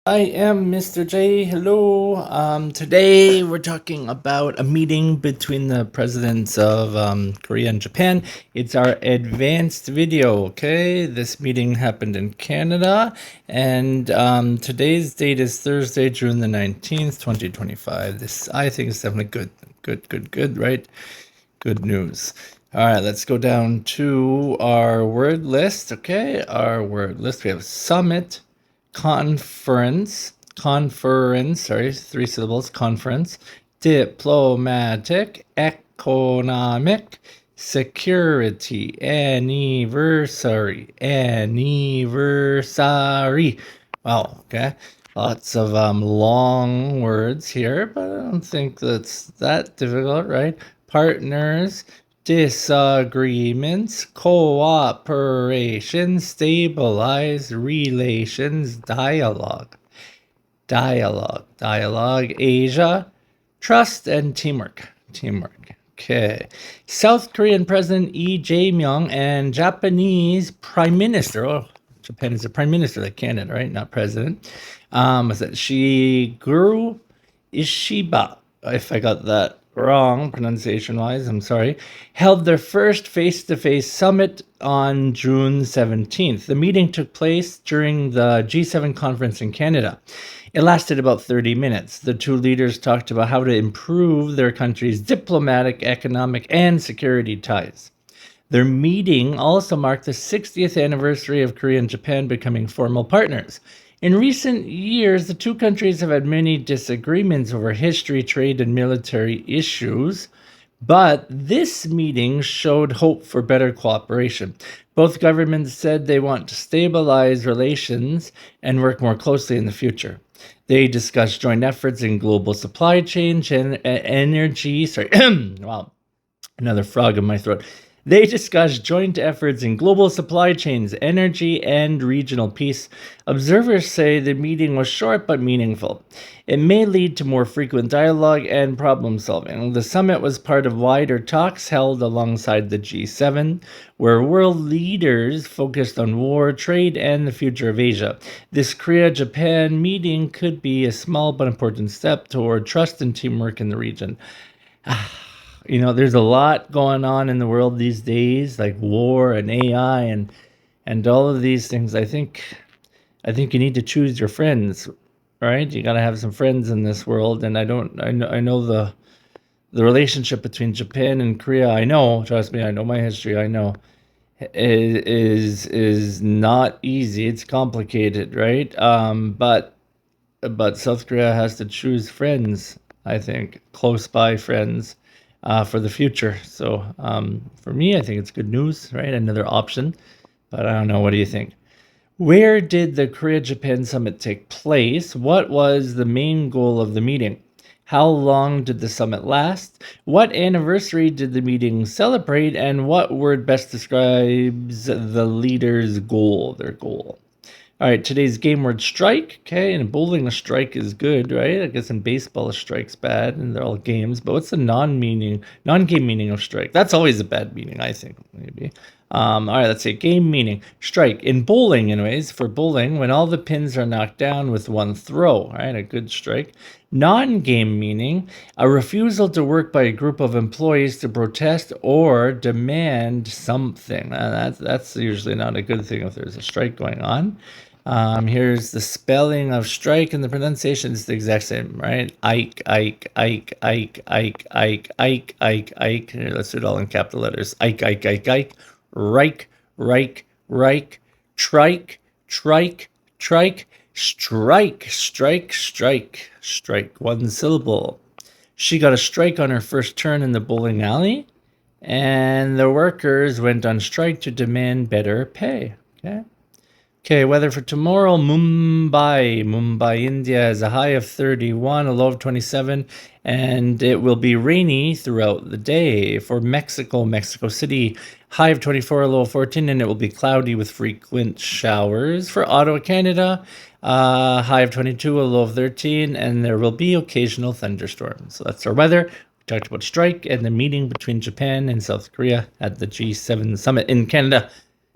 I am Mr. J. Hello. Today we're talking about a meeting between the presidents of Korea and Japan. It's our advanced video, okay? This meeting happened in Canada, and today's date is Thursday, June the 19th, 2025. This, I think, is definitely good, right? Good news. All right, let's go down to our word list, okay? Our word list, we have summit, conference, sorry, 3 syllables, conference, diplomatic, economic, security, anniversary. Wow, okay. Lots of long words here, but I don't think that's that difficult, right? Partners, disagreements, cooperation, stabilize, relations, dialogue, Asia, trust and teamwork. Okay. South Korean President Jae-myung and Japanese Prime Minister, Japan is a prime minister like Canada, right? Not president. Was that Shigeru Ishiba, if I got that wrong pronunciation-wise, I'm sorry, held their first face-to-face summit on June 17th. The meeting took place during the G7 conference in Canada. It lasted about 30 minutes. The two leaders talked about how to improve their country's diplomatic, economic, and security ties. Their meeting also marked the 60th anniversary of Korea and Japan becoming formal partners. In recent years, the two countries have had many disagreements over history, trade, and military issues, but this meeting showed hope for better cooperation. Both governments said they want to stabilize relations and work more closely in the future. They discussed joint efforts in global supply chains and energy. Wow, another frog in my throat. They discussed joint efforts in global supply chains, energy, and regional peace. Observers say the meeting was short but meaningful. It may lead to more frequent dialogue and problem solving. The summit was part of wider talks held alongside the G7, where world leaders focused on war, trade, and the future of Asia. This Korea-Japan meeting could be a small but important step toward trust and teamwork in the region. You know, there's a lot going on in the world these days, like war and AI and all of these things. I think you need to choose your friends, right? You got to have some friends in this world, and I know the relationship between Japan and Korea. I know, trust me, I know my history. I know is not easy. It's complicated, right? But South Korea has to choose friends. I think close by friends for the future. So for me, I think it's good news, right? Another option, but I don't know. What do you think? Where did the Korea-Japan summit take place? What was the main goal of the meeting? How long did the summit last? What anniversary did the meeting celebrate? And what word best describes the leader's goal, their goal? All right, today's game word strike. Okay, in bowling, a strike is good, right? I guess in baseball, a strike's bad, and they're all games. But what's the non-game meaning of strike? That's always a bad meaning, I think, maybe. All right, let's say game meaning. Strike. In bowling, anyways, for bowling, when all the pins are knocked down with one throw, right? A good strike. Non-game meaning, a refusal to work by a group of employees to protest or demand something. That's usually not a good thing if there's a strike going on. Here's the spelling of strike, and the pronunciation is the exact same, right? Ike. Here, let's do it all in capital letters. Ike. Reich, trike, strike, 1 syllable. She got a strike on her first turn in the bowling alley, and the workers went on strike to demand better pay. Okay, weather for tomorrow, Mumbai, India has a high of 31, a low of 27, and it will be rainy throughout the day. For Mexico City, high of 24, a low of 14, and it will be cloudy with frequent showers. For Ottawa, Canada, high of 22, a low of 13, and there will be occasional thunderstorms. So that's our weather. We talked about strike and the meeting between Japan and South Korea at the G7 summit in Canada.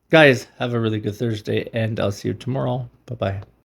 Guys, have a really good Thursday, and I'll see you tomorrow. Bye-bye.